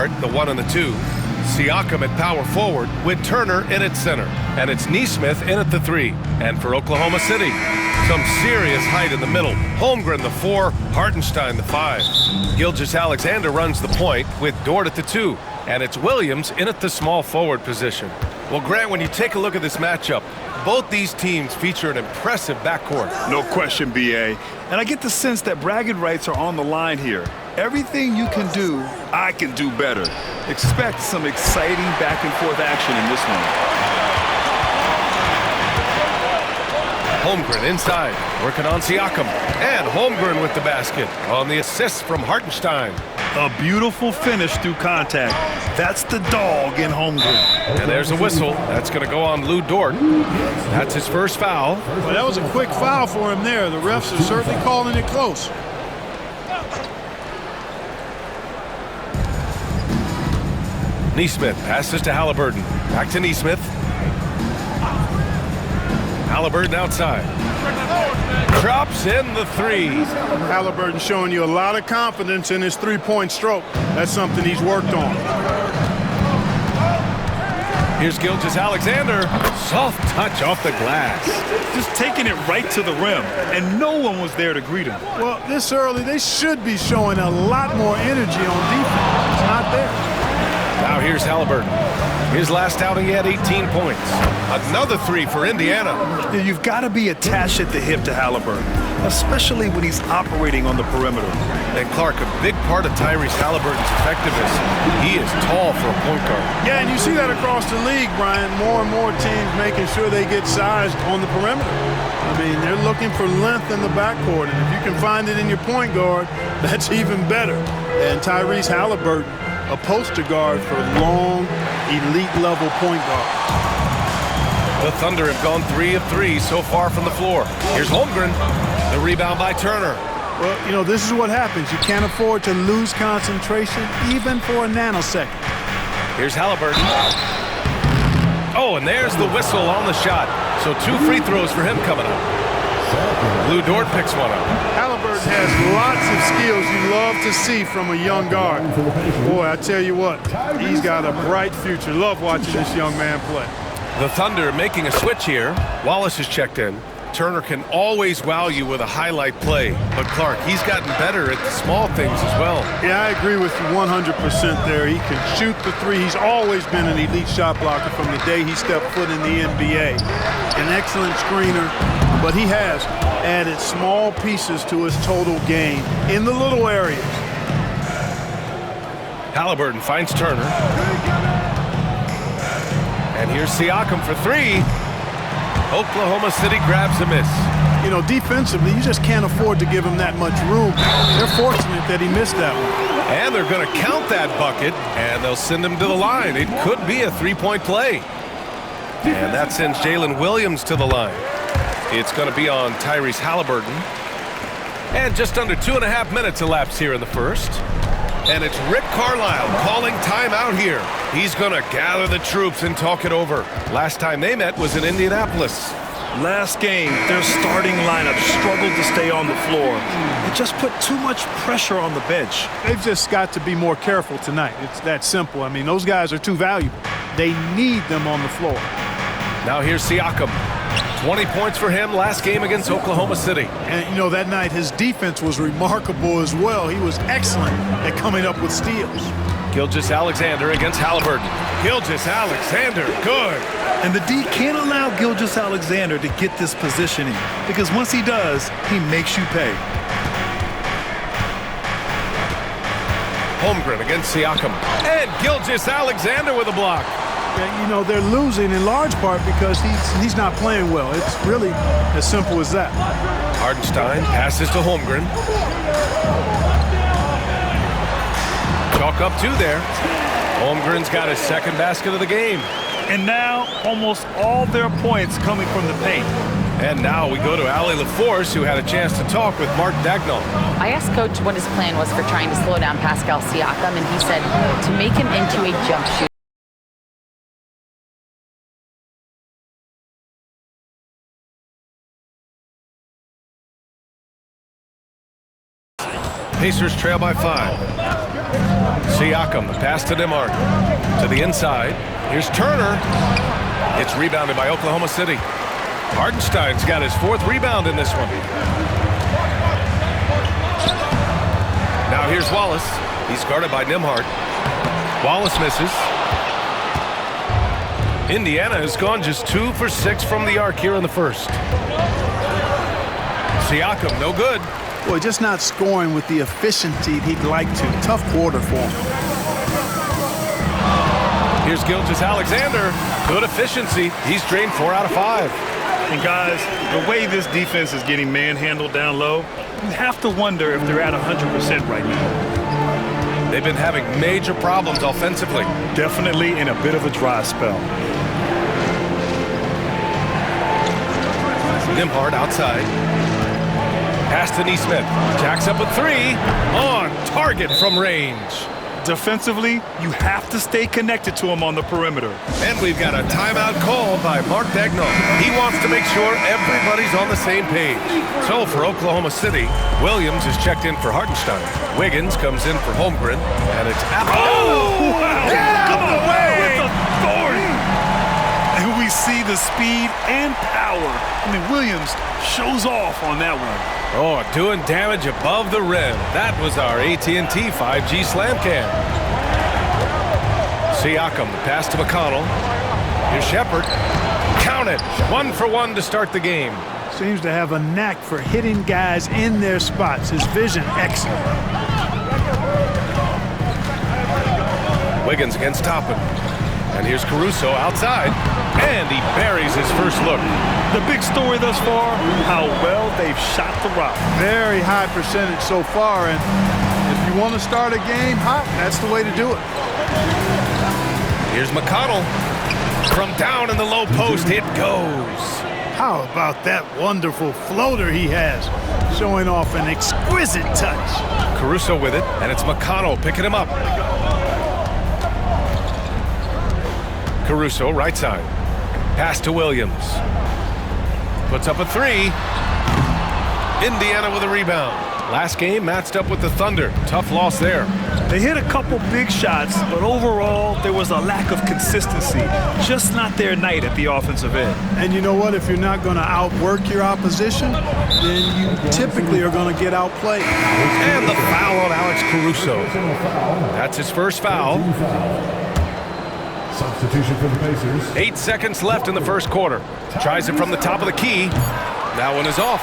guard, the 1 and the 2. Siakam at power forward with Turner in at center. And it's Nesmith in at the 3. And for Oklahoma City, some serious height in the middle. Holmgren the 4, Hartenstein the 5. Gilgeous-Alexander runs the point with Dort at the 2. And it's Williams in at the small forward position. Well, Grant, when you take a look at this matchup, both these teams feature an impressive backcourt. No question, B.A. And I get the sense that bragging rights are on the line here. Everything you can do, I can do better. Expect some exciting back-and-forth action in this one. Holmgren inside, working on Siakam. And Holmgren with the basket on the assist from Hartenstein. A beautiful finish through contact. That's the dog in Holmgren. And there's a whistle. That's going to go on Lou Dort. That's his first foul. Well, that was a quick foul for him there. The refs are certainly calling it close. Nesmith passes to Halliburton. Back to Nesmith. Halliburton outside. Drops in the 3. Halliburton showing you a lot of confidence in his three-point stroke. That's something he's worked on. Here's Gilgeous-Alexander. Soft touch off the glass. Just taking it right to the rim, and no one was there to greet him. Well, this early, they should be showing a lot more energy on defense. It's not there. Now here's Halliburton. His last outing, he had 18 points. Another 3 for Indiana. You've got to be attached at the hip to Halliburton, especially when he's operating on the perimeter. And Clark, a big part of Tyrese Halliburton's effectiveness, he is tall for a point guard. Yeah, and you see that across the league, Brian. More and more teams making sure they get sized on the perimeter. I mean, they're looking for length in the backcourt, and if you can find it in your point guard, that's even better. And Tyrese Halliburton, a poster guard for long, elite-level point guard. The Thunder have gone 3 of 3 so far from the floor. Here's Holmgren. The rebound by Turner. Well, you know, this is what happens. You can't afford to lose concentration even for a nanosecond. Here's Halliburton. Oh, and there's the whistle on the shot. So 2 free throws for him coming up. Lou Dort picks one up. Halliburton has lots of skills you love to see from a young guard. Boy, I tell you what, he's got a bright future. Love watching this young man play. The Thunder making a switch here. Wallace is checked in. Turner can always wow you with a highlight play. But Clark, he's gotten better at the small things as well. Yeah, I agree with you 100% there. He can shoot the 3. He's always been an elite shot blocker from the day he stepped foot in the NBA. An excellent screener, but he has added small pieces to his total game in the little areas. Halliburton finds Turner. And here's Siakam for 3. Oklahoma City grabs a miss. You know, defensively, you just can't afford to give him that much room. They're fortunate that he missed that one. And they're going to count that bucket, and they'll send him to the line. It could be a 3-point play. And that sends Jalen Williams to the line. It's going to be on Tyrese Halliburton. And just under 2.5 minutes elapsed here in the first. And it's Rick Carlisle calling timeout here. He's going to gather the troops and talk it over. Last time they met was in Indianapolis. Last game, their starting lineup struggled to stay on the floor. It just put too much pressure on the bench. They've just got to be more careful tonight. It's that simple. I mean, those guys are too valuable. They need them on the floor. Now here's Siakam. 20 points for him last game against Oklahoma City. And, you know, that night his defense was remarkable as well. He was excellent at coming up with steals. Gilgeous-Alexander against Halliburton. Gilgeous-Alexander, good. And the D can't allow Gilgeous-Alexander to get this positioning, because once he does, he makes you pay. Holmgren against Siakam. And Gilgeous-Alexander with a block. You know, they're losing in large part because he's not playing well. It's really as simple as that. Hartenstein passes to Holmgren. Chalk up 2 there. Holmgren's got his second basket of the game. And now almost all their points coming from the paint. And now we go to Allie LaForce, who had a chance to talk with Mark Dagnall. I asked Coach what his plan was for trying to slow down Pascal Siakam, and he said to make him into a jump shooter. Pacers trail by 5. Siakam, the pass to Nimhart. To the inside. Here's Turner. It's rebounded by Oklahoma City. Hartenstein's got his 4th rebound in this one. Now here's Wallace. He's guarded by Nimhart. Wallace misses. Indiana has gone just 2 for 6 from the arc here in the first. Siakam, no good. Boy, just not scoring with the efficiency he'd like to. Tough quarter for him. Here's Gilgeous-Alexander. Good efficiency. He's drained 4 out of 5. And guys, the way this defense is getting manhandled down low, you have to wonder if they're at 100% right now. They've been having major problems offensively. Definitely in a bit of a dry spell. Nimhart outside. Pass to Neesmith. Jacks up a 3. On target from range. Defensively, you have to stay connected to him on the perimeter. And we've got a timeout called by Mark Daigneault. He wants to make sure everybody's on the same page. So for Oklahoma City, Williams is checked in for Hartenstein. Wiggins comes in for Holmgren. And it's Oh! Wow. Get out the way! With authority. And we see the speed and power. I mean, Williams shows off on that one. Oh, doing damage above the rim. That was our AT&T 5G slam cam. Siakam, the pass to McConnell. Here's Shepard. Count it. 1 for 1 to start the game. Seems to have a knack for hitting guys in their spots. His vision, excellent. Wiggins against Toppin. And here's Caruso outside. And he buries his first look. The big story thus far, how well they've shot the rock. Very high percentage so far, and if you want to start a game hot, that's the way to do it. Here's McConnell. From down in the low post, it goes. How about that wonderful floater he has, showing off an exquisite touch. Caruso with it, and it's McConnell picking him up. Caruso, right side. Pass to Williams. Puts up a 3. Indiana with a rebound. Last game matched up with the Thunder. Tough loss there. They hit a couple big shots, but overall, there was a lack of consistency. Just not their night at the offensive end. And you know what? If you're not going to outwork your opposition, then you typically are going to get outplayed. And the foul on Alex Caruso. That's his first foul. Substitution for the Pacers. 8 seconds left in the first quarter. Tries it from the top of the key. That one is off.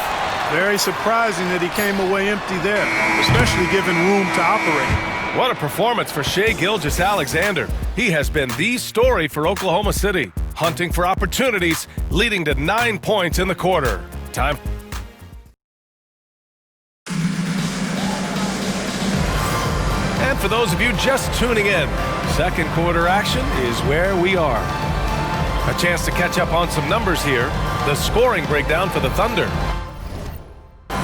Very surprising that he came away empty there, especially given room to operate. What a performance for Shai Gilgeous-Alexander. He has been the story for Oklahoma City, hunting for opportunities, leading to 9 points in the quarter. Time. And for those of you just tuning in, second quarter action is where we are. A chance to catch up on some numbers here. The scoring breakdown for the Thunder.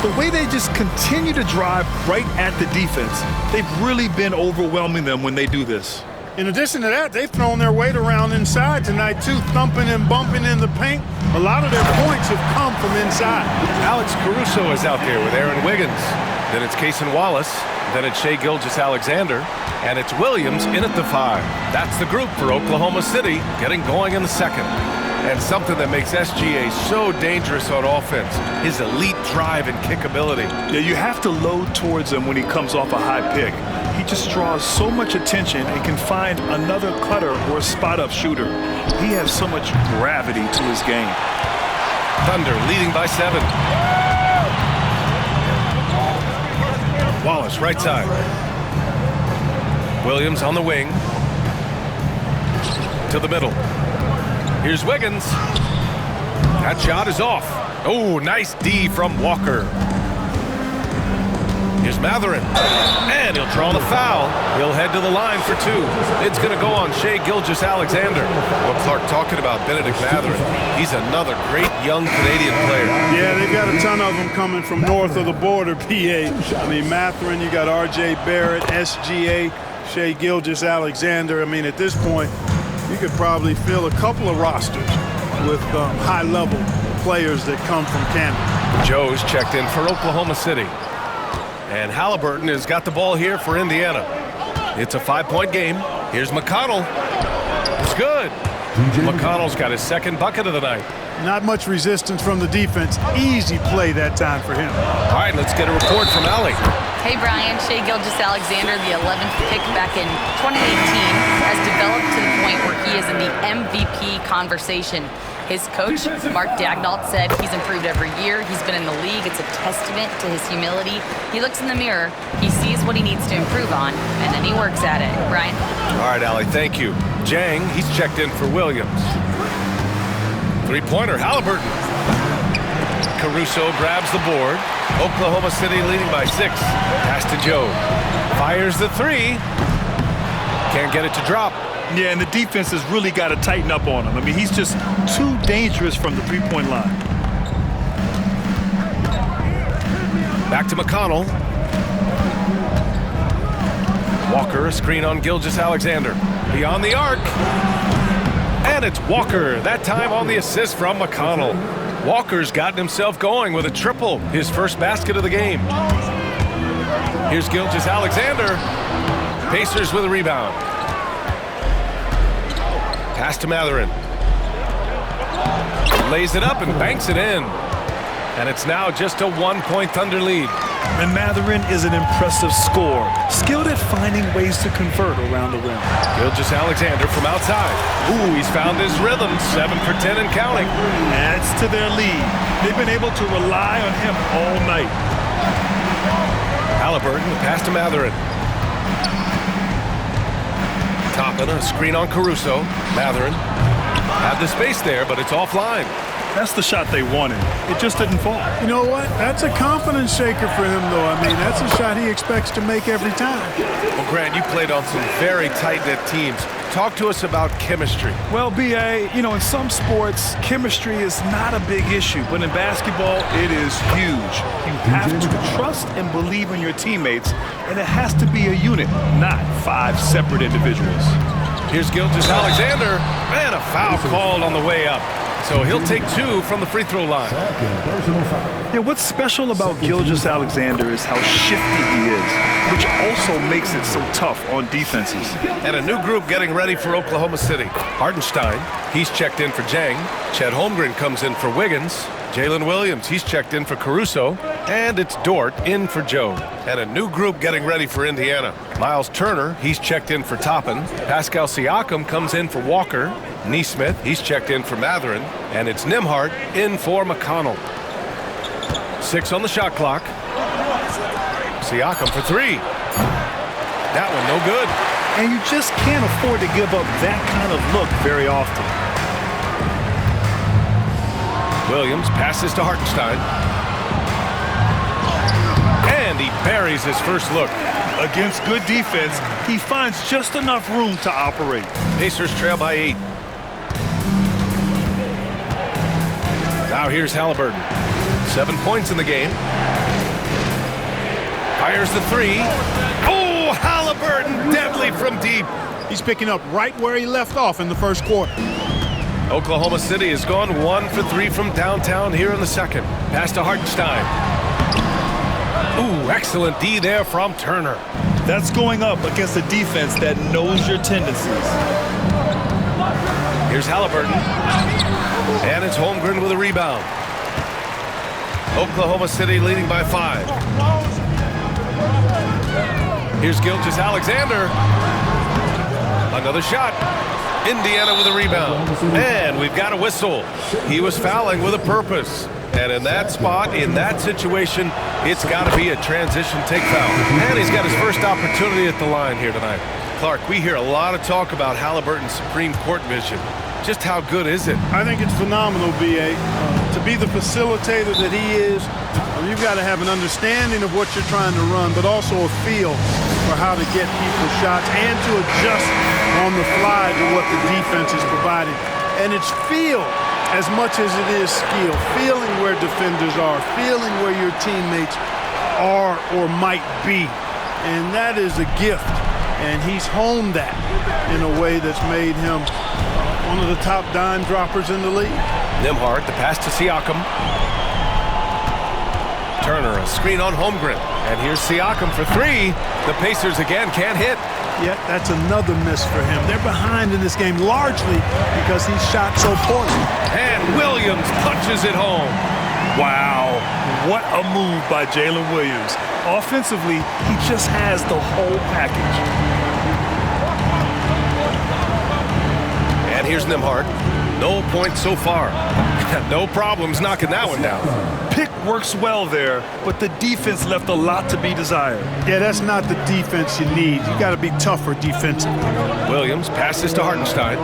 The way they just continue to drive right at the defense, they've really been overwhelming them when they do this. In addition to that, they've thrown their weight around inside tonight, too, thumping and bumping in the paint. A lot of their points have come from inside. Alex Caruso is out there with Aaron Wiggins. Then it's Cason Wallace. Then it's Shai Gilgeous-Alexander. And it's Williams in at the 5. That's the group for Oklahoma City, getting going in the second. And something that makes SGA so dangerous on offense, his elite drive and kick ability. Yeah, you have to load towards him when he comes off a high pick. He just draws so much attention and can find another cutter or spot-up shooter. He has so much gravity to his game. Thunder leading by 7. Wallace, right side. Williams on the wing. To the middle. Here's Wiggins. That shot is off. Oh, nice D from Walker. Here's Matherin. And he'll draw the foul. He'll head to the line for 2. It's going to go on Shai Gilgeous-Alexander. Well, Clark, talking about Benedict Matherin, he's another great young Canadian player. Yeah, they've got a ton of them coming from north of the border, PA. I mean, Matherin, you got R.J. Barrett, SGA, Shai Gilgeous-Alexander. I mean, at this point, you could probably fill a couple of rosters with high-level players that come from Canada. Joe's checked in for Oklahoma City. And Halliburton has got the ball here for Indiana. It's a 5-point game. Here's McConnell. It's good. McConnell's got his second bucket of the night. Not much resistance from the defense. Easy play that time for him. All right, let's get a report from Allie. Hey, Brian. Shai Gilgeous-Alexander, the 11th pick back in 2018, has developed to the point where he is in the MVP conversation. His coach, Mark Daignault, said he's improved every year. He's been in the league. It's a testament to his humility. He looks in the mirror, he sees what he needs to improve on, and then he works at it. Brian? All right, Allie, thank you. Jang, he's checked in for Williams. Three-pointer, Halliburton. Caruso grabs the board. Oklahoma City leading by 6. Pass to Joe. Fires the three. Can't get it to drop. Yeah, and the defense has really got to tighten up on him. I mean, he's just too dangerous from the three-point line. Back to McConnell. Walker, a screen on Gilgeous-Alexander. Beyond the arc. And it's Walker, that time on the assist from McConnell. Walker's gotten himself going with a triple, his first basket of the game. Here's Gilgeous-Alexander. Pacers with a rebound. Pass to Mathurin. Lays it up and banks it in. And it's now just a 1-point Thunder lead. And Mathurin is an impressive scorer, skilled at finding ways to convert around the rim. Gilgeous-Alexander from outside. Ooh, he's found his rhythm, 7 for 10 and counting. Adds to their lead. They've been able to rely on him all night. Halliburton, pass to Mathurin. Toppin, a screen on Caruso. Mathurin had the space there, but it's offline. That's the shot they wanted. It just didn't fall. You know what? That's a confidence shaker for him, though. I mean, that's a shot he expects to make every time. Well, Grant, you played on some very tight-knit teams. Talk to us about chemistry. Well, B.A., you know, in some sports, chemistry is not a big issue, but in basketball, it is huge. You have to trust and believe in your teammates, and it has to be a unit, not 5 separate individuals. Here's Gilgeous-Alexander, and a foul called on the way up. So he'll take 2 from the free throw line. Yeah, what's special about Gilgeous-Alexander is how shifty he is, which also makes it so tough on defenses. And a new group getting ready for Oklahoma City. Hardenstein, he's checked in for Jang. Chet Holmgren comes in for Wiggins. Jalen Williams, he's checked in for Caruso. And it's Dort in for Joe. And a new group getting ready for Indiana. Miles Turner, he's checked in for Toppin. Pascal Siakam comes in for Walker. Neesmith, he's checked in for Mathurin. And it's Nembhard in for McConnell. 6 on the shot clock. Siakam for 3. That one no good. And you just can't afford to give up that kind of look very often. Williams passes to Hartenstein. And he buries his first look. Against good defense, he finds just enough room to operate. Pacers trail by 8. Now here's Halliburton. 7 points in the game. Fires the 3. Oh, Halliburton, deadly from deep. He's picking up right where he left off in the first quarter. Oklahoma City has gone 1 for 3 from downtown here in the second. Pass to Hartenstein. Ooh, excellent D there from Turner. That's going up against a defense that knows your tendencies. Here's Halliburton. And it's Holmgren with a rebound. Oklahoma City leading by 5. Here's Gilgeous-Alexander. Another shot. Indiana with a rebound. And we've got a whistle. He was fouling with a purpose. And in that spot, in that situation, it's got to be a transition take foul. And he's got his first opportunity at the line here tonight. Clark, we hear a lot of talk about Halliburton's supreme court vision. Just how good is it? I think it's phenomenal, B.A. To be the facilitator that he is, you've got to have an understanding of what you're trying to run, but also a feel for how to get people shots and to adjust on the fly to what the defense is providing. And it's feel as much as it is skill, feeling where defenders are, feeling where your teammates are or might be. And that is a gift. And he's honed that in a way that's made him one of the top dime droppers in the league. Nembhard, the pass to Siakam. Turner, a screen on Holmgren. And here's Siakam for 3. The Pacers again can't hit. Yeah, that's another miss for him. They're behind in this game largely because he shot so poorly. And Williams punches it home. Wow, what a move by Jalen Williams. Offensively, he just has the whole package. And here's Nembhard. No points so far. No problems knocking that one down. Pick works well there, but the defense left a lot to be desired. Yeah, that's not the defense you need. You got to be tougher defensively. Williams passes to Hartenstein.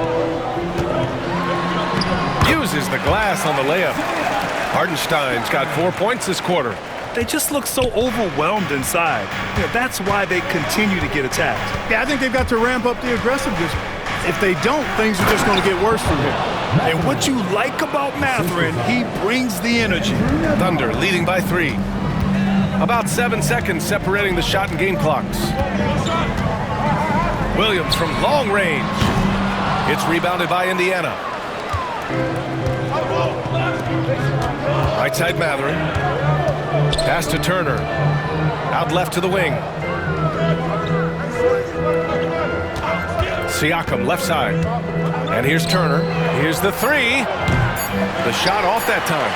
Uses the glass on the layup. Hartenstein's got 4 points this quarter. They just look so overwhelmed inside. Yeah, that's why they continue to get attacked. Yeah, I think they've got to ramp up the aggressiveness. If they don't, things are just going to get worse from here. And what you like about Mathurin, he brings the energy. Thunder leading by 3. About 7 seconds separating the shot and game clocks. Williams from long range. It's rebounded by Indiana. Right side Mathurin. Pass to Turner. Out left to the wing. Siakam left side. And here's Turner. Here's the 3. The shot off that time.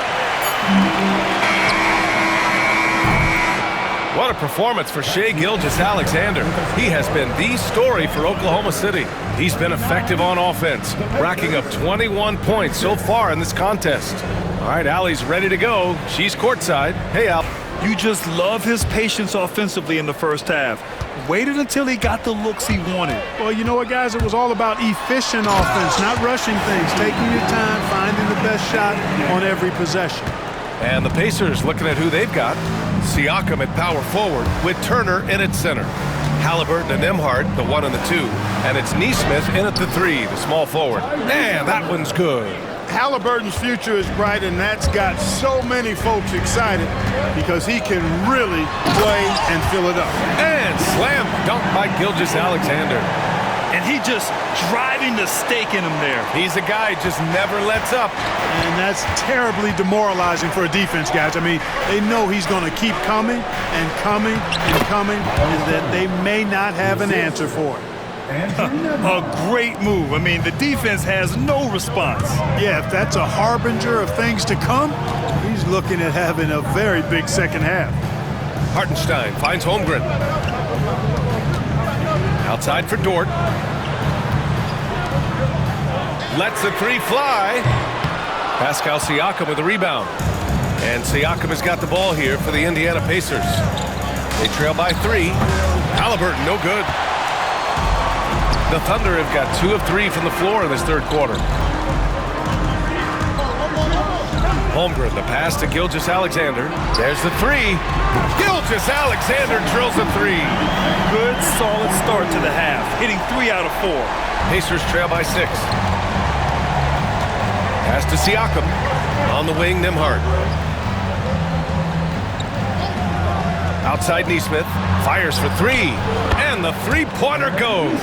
What a performance for Shai Gilgeous-Alexander. He has been the story for Oklahoma City. He's been effective on offense, racking up 21 points so far in this contest. All right, Allie's ready to go. She's courtside. Hey, Al. You just love his patience offensively in the first half. Waited until he got the looks he wanted. Well, you know what, guys? It was all about efficient offense, not rushing things, taking your time, finding the best shot on every possession. And the Pacers looking at who they've got. Siakam at power forward with Turner in at center. Halliburton and Nembhard, the 1 and the 2. And it's Nesmith in at the 3, the small forward. And that one's good. Halliburton's future is bright, and that's got so many folks excited because he can really play and fill it up. And slam dunk by Gilgeous-Alexander. And he just driving the stake in him there. He's a guy who just never lets up. And that's terribly demoralizing for a defense, guys. I mean, they know he's going to keep coming and coming and coming, and that they may not have an answer for it. A great move. I mean, the defense has no response. Yeah, if that's a harbinger of things to come, he's looking at having a very big second half. Hartenstein finds Holmgren. Outside for Dort. Lets the 3 fly. Pascal Siakam with the rebound. And Siakam has got the ball here for the Indiana Pacers. They trail by 3. Halliburton, no good. The Thunder have got 2 of 3 from the floor in this third quarter. Holmgren, the pass to Gilgeous-Alexander. There's the 3. Gilgeous-Alexander drills a 3. Good, solid start to the half, hitting 3 out of 4. Pacers trail by 6. Pass to Siakam. On the wing, Nembhard. Outside Nesmith. Fires for 3. And the 3-pointer goes.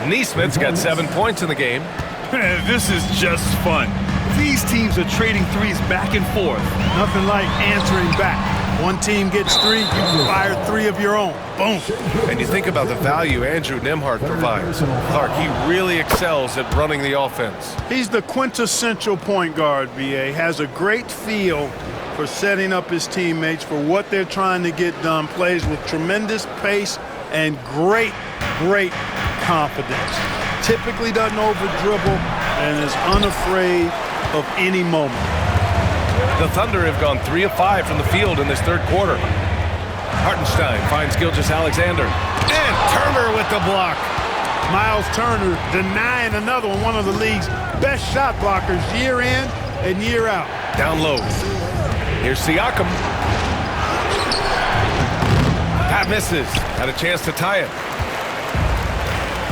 Nesmith's got 7 points in the game. This is just fun. These teams are trading threes back and forth. Nothing like answering back. One team gets 3, you fire 3 of your own. Boom. And you think about the value Andrew Nembhard provides. Clark, he really excels at running the offense. He's the quintessential point guard, B.A. Has a great feel for setting up his teammates for what they're trying to get done. Plays with tremendous pace and great confidence. Typically doesn't over-dribble and is unafraid of any moment. The Thunder have gone 3 of 5 from the field in this third quarter. Hartenstein finds Gilgeous-Alexander. And Turner with the block. Miles Turner denying another one of the league's best shot blockers year in and year out. Down low. Here's Siakam. That misses. Had a chance to tie it.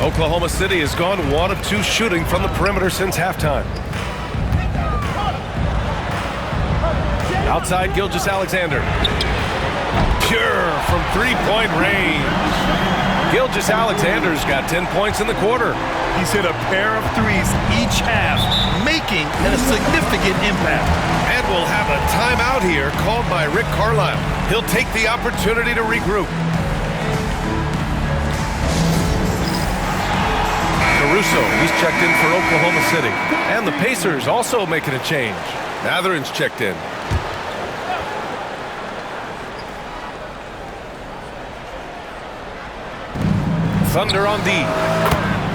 Oklahoma City has gone 1 of 2 shooting from the perimeter since halftime. Outside Gilgeous-Alexander. Pure from 3-point range. Gilgeous-Alexander's got 10 points in the quarter. He's hit a pair of threes each half, making a significant impact. And we'll have a timeout here called by Rick Carlisle. He'll take the opportunity to regroup. Caruso, he's checked in for Oklahoma City. And the Pacers also making a change. Matherin's checked in. Thunder on D.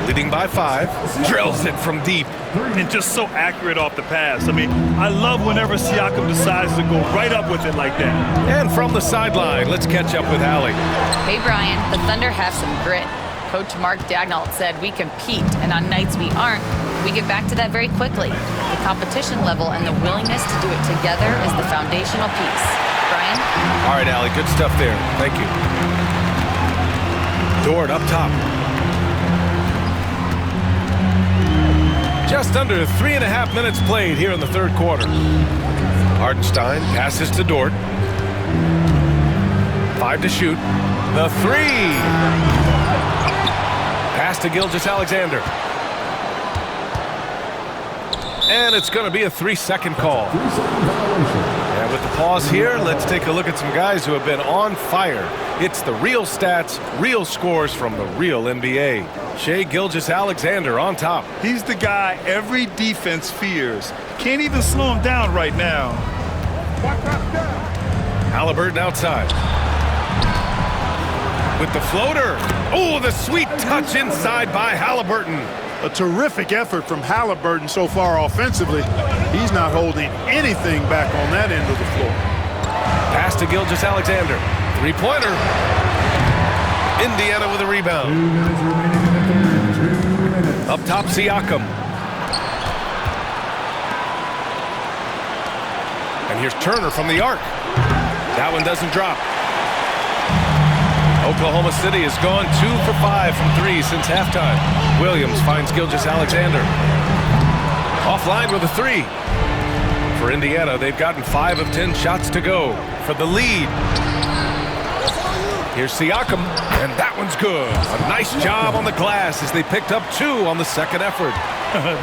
Leading by 5. Drills it from deep. And just so accurate off the pass. I mean, I love whenever Siakam decides to go right up with it like that. And from the sideline, let's catch up with Allie. Hey, Brian, the Thunder have some grit. Coach Mark Daigneault said we compete, and on nights we aren't, we get back to that very quickly. The competition level and the willingness to do it together is the foundational piece. Brian? All right, Allie, good stuff there. Thank you. Dort up top. Just under 3.5 minutes played here in the third quarter. Hartenstein passes to Dort. 5 to shoot. The 3. Pass to Gilgeous-Alexander. And it's going to be a 3-second call. And with the pause here, let's take a look at some guys who have been on fire. It's the real stats, real scores from the real NBA. Shai Gilgeous-Alexander on top. He's the guy every defense fears. Can't even slow him down right now. Halliburton outside. With the floater. Oh, the sweet touch inside by Halliburton. A terrific effort from Halliburton so far offensively. He's not holding anything back on that end of the floor. Pass to Gilgeous-Alexander. Three-pointer. Indiana with a rebound. Up top, Siakam. And here's Turner from the arc. That one doesn't drop. Oklahoma City has gone 2 for 5 from 3 since halftime. Williams finds Gilgeous-Alexander. Offline with a 3. For Indiana, they've gotten 5 of 10 shots to go for the lead. Here's Siakam, and that one's good. A nice job on the glass as they picked up 2 on the second effort.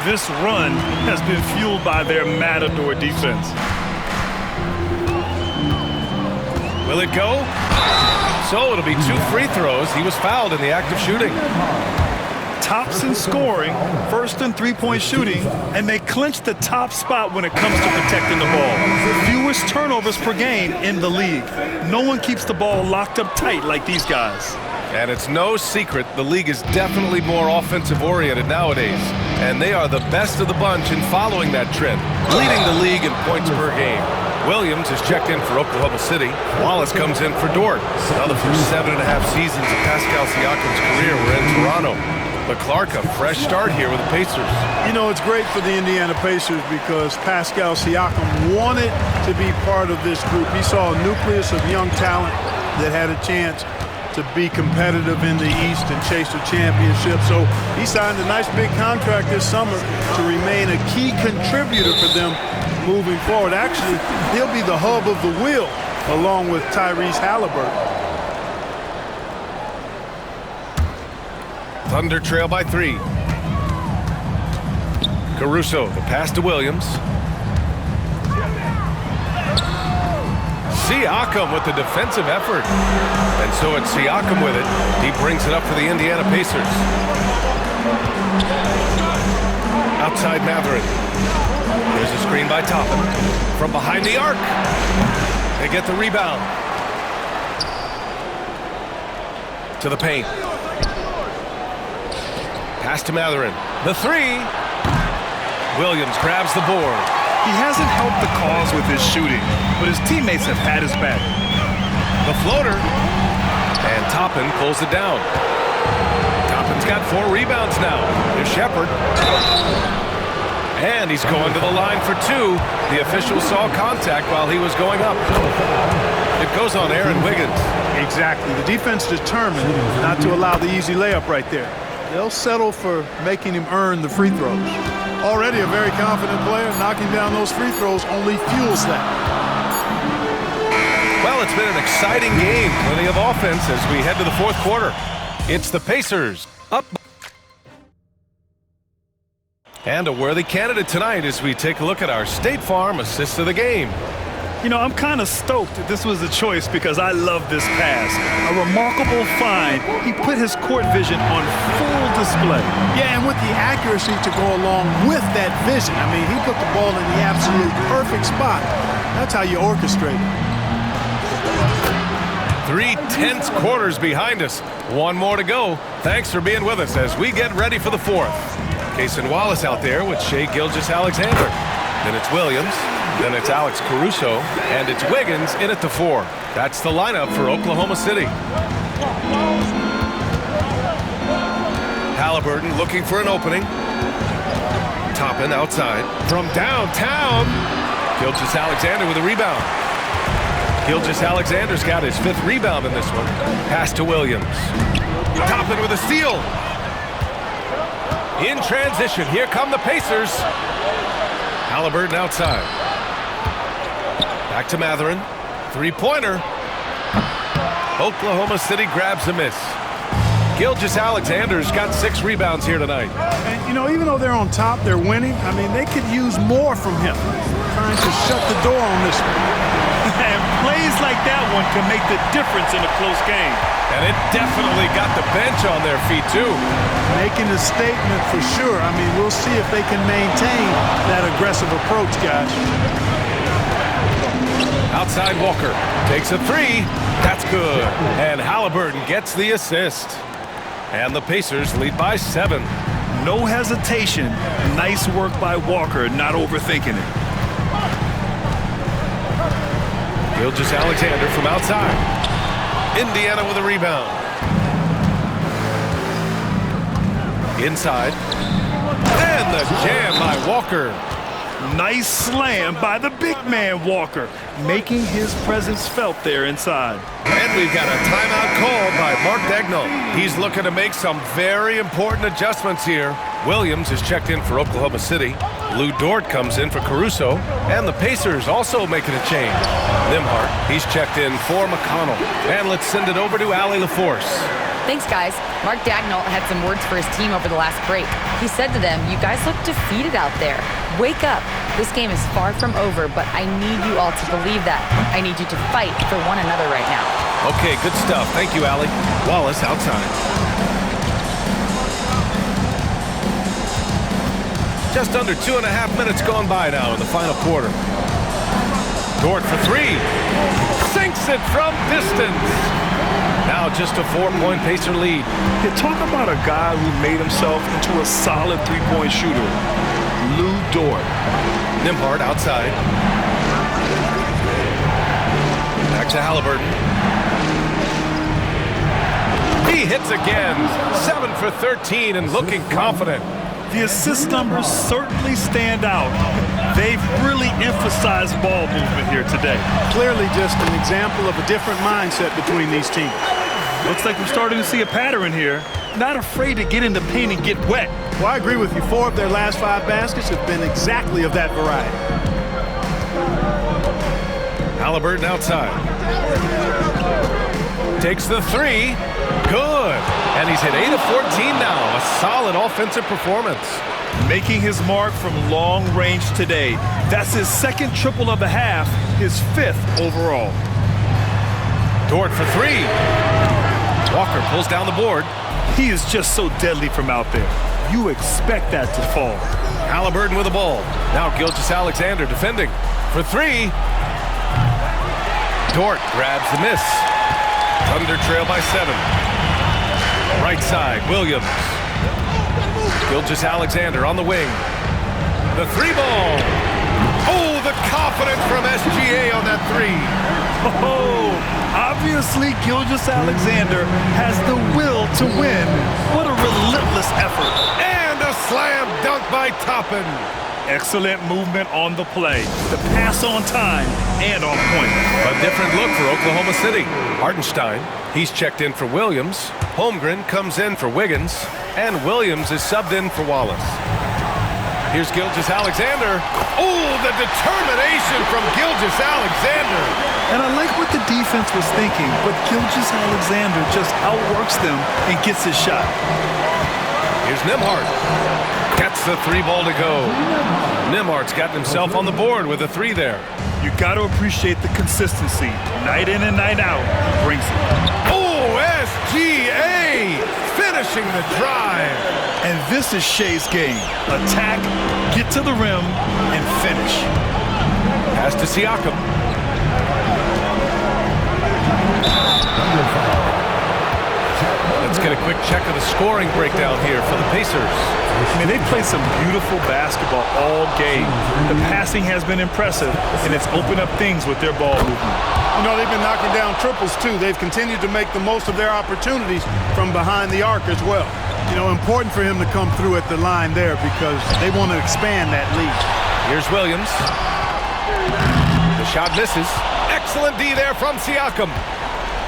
This run has been fueled by their matador defense. Will it go? So it'll be 2 free throws. He was fouled in the act of shooting. Tops in scoring, first in three-point shooting, and they clinch the top spot when it comes to protecting the ball. Fewest turnovers per game in the league. No one keeps the ball locked up tight like these guys. And it's no secret the league is definitely more offensive-oriented nowadays. And they are the best of the bunch in following that trend, leading the league in points per game. Williams has checked in for Oklahoma City. Wallace comes in for Dort. Now the first 7.5 seasons of Pascal Siakam's career were in Toronto. But Clark, a fresh start here with the Pacers. You know, it's great for the Indiana Pacers because Pascal Siakam wanted to be part of this group. He saw a nucleus of young talent that had a chance to be competitive in the East and chase a championship. So he signed a nice big contract this summer to remain a key contributor for them moving forward. Actually, he'll be the hub of the wheel along with Tyrese Halliburton. Thunder trail by 3. Caruso, the pass to Williams. Siakam with the defensive effort. And so it's Siakam with it. He brings it up for the Indiana Pacers. Outside Matherin. There's a screen by Toppin. From behind the arc. They get the rebound. To the paint. Pass to Matherin. The 3. Williams grabs the board. He hasn't helped the cause with his shooting, but his teammates have had his back. The floater. And Toppin pulls it down. Toppin's got 4 rebounds now. Here's Shepherd. And he's going to the line for 2. The official saw contact while he was going up. It goes on Aaron Wiggins. Exactly. The defense determined not to allow the easy layup right there. They'll settle for making him earn the free throws. Already a very confident player, knocking down those free throws only fuels that. Well, it's been an exciting game. Plenty of offense as we head to the fourth quarter. It's the Pacers up. And a worthy candidate tonight as we take a look at our State Farm assist of the game. You know, I'm kind of stoked that this was a choice because I love this pass. A remarkable find. He put his court vision on full display. Yeah, and with the accuracy to go along with that vision. I mean, he put the ball in the absolute perfect spot. That's how you orchestrate it. 3 tense quarters behind us. One more to go. Thanks for being with us as we get ready for the fourth. Cason Wallace out there with Shai Gilgeous-Alexander. Then it's Williams. Then it's Alex Caruso. And it's Wiggins in at the 4. That's the lineup for Oklahoma City. Halliburton looking for an opening. Toppin outside. From downtown. Gilgeous-Alexander with a rebound. Gilgeous-Alexander's got his 5th rebound in this one. Pass to Williams. Toppin with a steal. In transition, here come the Pacers. Halliburton outside. Back to Mathurin. 3-pointer. Oklahoma City grabs a miss. Gilgeous-Alexander's got 6 rebounds here tonight. And, you know, even though they're on top, they're winning. I mean, they could use more from him. Trying to shut the door on this one. And plays like that one can make the difference in a close game. And it definitely got the bench on their feet, too. Making a statement for sure. I mean, we'll see if they can maintain that aggressive approach, guys. Outside Walker takes a 3. That's good. And Halliburton gets the assist. And the Pacers lead by 7. No hesitation. Nice work by Walker, not overthinking it. Gilgeous-Alexander from outside. Indiana with a rebound. Inside. And the jam by Walker. Nice slam by the big man Walker, making his presence felt there inside. And we've got a timeout called by Mark Daigneault. He's looking to make some very important adjustments here. Williams is checked in for Oklahoma City. Lou Dort comes in for Caruso. And the Pacers also making a change. Nembhard, he's checked in for McConnell. And let's send it over to Allie LaForce. Thanks, guys. Mark Daigneault had some words for his team over the last break. He said to them, "You guys look defeated out there. Wake up. This game is far from over, but I need you all to believe that. I need you to fight for one another right now." Okay, good stuff. Thank you, Allie. Wallace outside. Just under 2.5 minutes gone by now in the final quarter. Dort for 3. Sinks it from distance. Now just a 4-point Pacer lead. You talk about a guy who made himself into a solid 3-point shooter. Lou Dort. Nembhard outside. Back to Halliburton. He hits again. 7 for 13 and looking confident. The assist numbers certainly stand out. They've really emphasized ball movement here today. Clearly just an example of a different mindset between these teams. Looks like we're starting to see a pattern here. Not afraid to get in the paint and get wet. Well, I agree with you. 4 of their last 5 baskets have been exactly of that variety. Halliburton outside. Takes the 3. Good. And he's hit 8 of 14 now. A solid offensive performance. Making his mark from long range today. That's his 2nd triple of the half, his 5th overall. Dort for 3. Walker pulls down the board. He is just so deadly from out there. You expect that to fall. Halliburton with the ball. Now Gilgeous-Alexander defending for 3. Dort grabs the miss. Thunder trail by 7. Right side, Williams. Gilgeous-Alexander on the wing. The 3 ball. Oh, the confidence from SGA on that 3. Oh, obviously Gilgeous-Alexander has the will to win. What a relentless effort. And a slam dunk by Toppin. Excellent movement on the play. The pass on time and on point. A different look for Oklahoma City. Hartenstein, he's checked in for Williams. Holmgren comes in for Wiggins. And Williams is subbed in for Wallace. Here's Gilgeous-Alexander. Oh, the determination from Gilgeous-Alexander. And I like what the defense was thinking, but Gilgeous-Alexander just outworks them and gets his shot. Here's Nembhard. Gets the three ball to go. Nimart's gotten himself on the board with a three there. You got to appreciate the consistency. Night in and night out, he brings it. Oh, SGA finishing the drive. And this is Shea's game. Attack, get to the rim, and finish. Pass to Siakam. Let's get a quick check of the scoring breakdown here for the Pacers. I mean, they played some beautiful basketball all game. The passing has been impressive, and it's opened up things with their ball movement. You know, they've been knocking down triples, too. They've continued to make the most of their opportunities from behind the arc as well. You know, important for him to come through at the line there because they want to expand that lead. Here's Williams. The shot misses. Excellent D there from Siakam.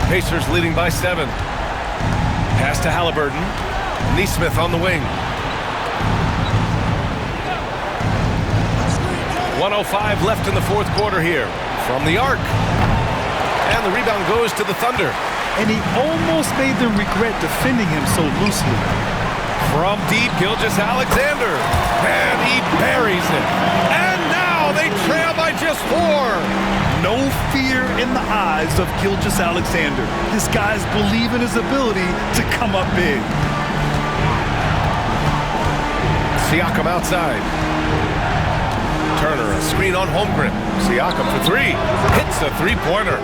Pacers leading by 7. Pass to Halliburton. Neesmith on the wing. 1:05 left in the fourth quarter here. From the arc. And the rebound goes to the Thunder. And he almost made them regret defending him so loosely. From deep, Gilgeous-Alexander. And he buries it. And now they trail by just 4. No fear in the eyes of Gilgeous-Alexander. His guys believe in his ability to come up big. Siakam outside. Turner, a screen on Holmgren. Siakam for 3. Hits a three-pointer.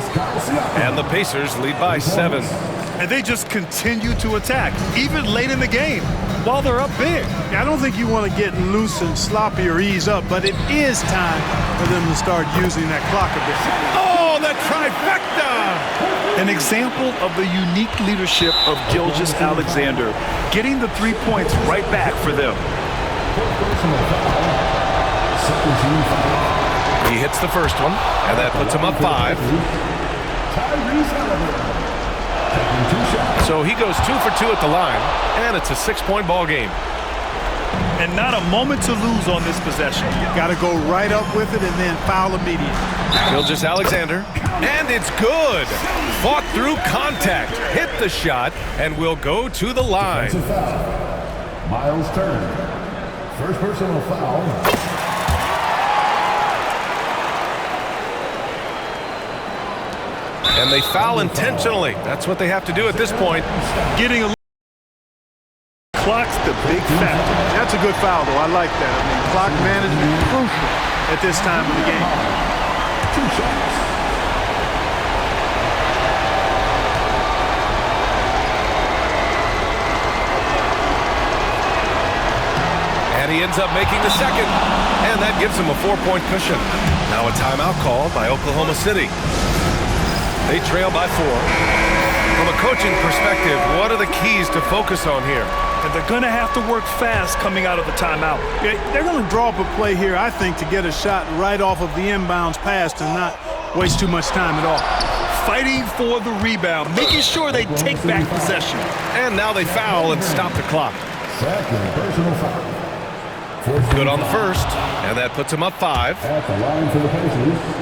And the Pacers lead by 7. And they just continue to attack, even late in the game, while they're up big. I don't think you want to get loose and sloppy or ease up, but it is time for them to start using that clock a bit. Oh, the trifecta! An example of the unique leadership of Gilgeous-Alexander, getting the 3 points right back for them. He hits the first one, and that puts him up 5. So he goes 2 for 2 at the line, and it's a 6-point ball game. And not a moment to lose on this possession. Got to go right up with it and then foul immediately. Gilgeous-Alexander, and it's good. Fought through contact, hit the shot, and will go to the line. Miles Turner, first personal foul. And they foul intentionally. That's what they have to do at this point. Getting a clock's the big factor. That's a good foul, though. I like that. I mean, clock management crucial at this time of the game. 2 shots. And he ends up making the second. And that gives him a 4-point cushion. Now a timeout called by Oklahoma City. They trail by 4. From a coaching perspective, what are the keys to focus on here? And they're going to have to work fast coming out of the timeout. Yeah, they're going to draw up a play here, I think, to get a shot right off of the inbounds pass and not waste too much time at all. Fighting for the rebound, making sure they take back possession. And now they foul and stop the clock. Second personal foul. Good on the first, and that puts him up 5. At the line for the Pacers.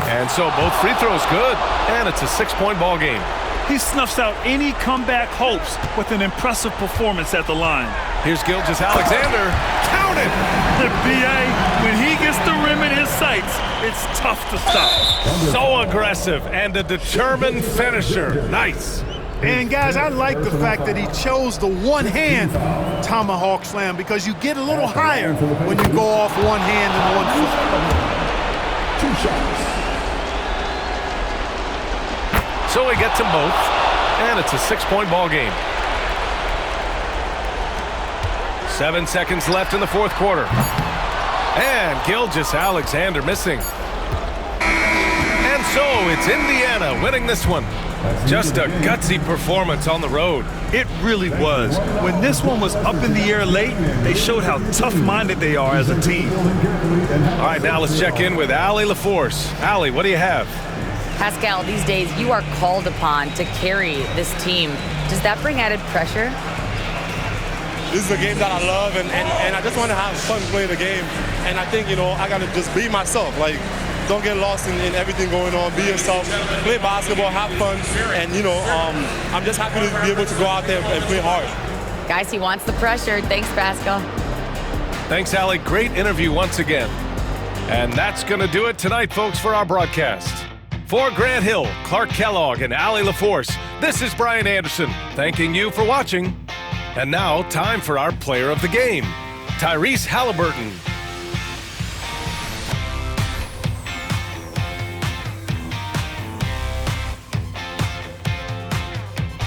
And so both free throws good, and it's a 6-point ball game. He snuffs out any comeback hopes with an impressive performance at the line. Here's Gilgeous-Alexander. Count it! The BA, when he gets the rim in his sights, it's tough to stop. So aggressive and a determined finisher. Nice. And, guys, I like the fact that he chose the one-hand tomahawk slam because you get a little higher when you go off one hand and one foot. 2 shots. So he gets them both, and it's a 6-point ball game. 7 seconds left in the fourth quarter. And Gilgeous-Alexander missing. And so it's Indiana winning this one. Just a gutsy performance on the road. It really was. When this one was up in the air late, they showed how tough-minded they are as a team. All right, now let's check in with Allie LaForce. Allie, what do you have? Pascal, these days you are called upon to carry this team. Does that bring added pressure? This is a game that I love, and I just want to have fun playing the game. And I think, I got to just be myself. Like, don't get lost in everything going on. Be yourself. Play basketball, have fun. And, I'm just happy to be able to go out there and play hard. Guys, he wants the pressure. Thanks, Pascal. Thanks, Allie. Great interview once again. And that's going to do it tonight, folks, for our broadcast. For Grant Hill, Clark Kellogg, and Allie LaForce, this is Brian Anderson, thanking you for watching. And now, time for our player of the game, Tyrese Halliburton.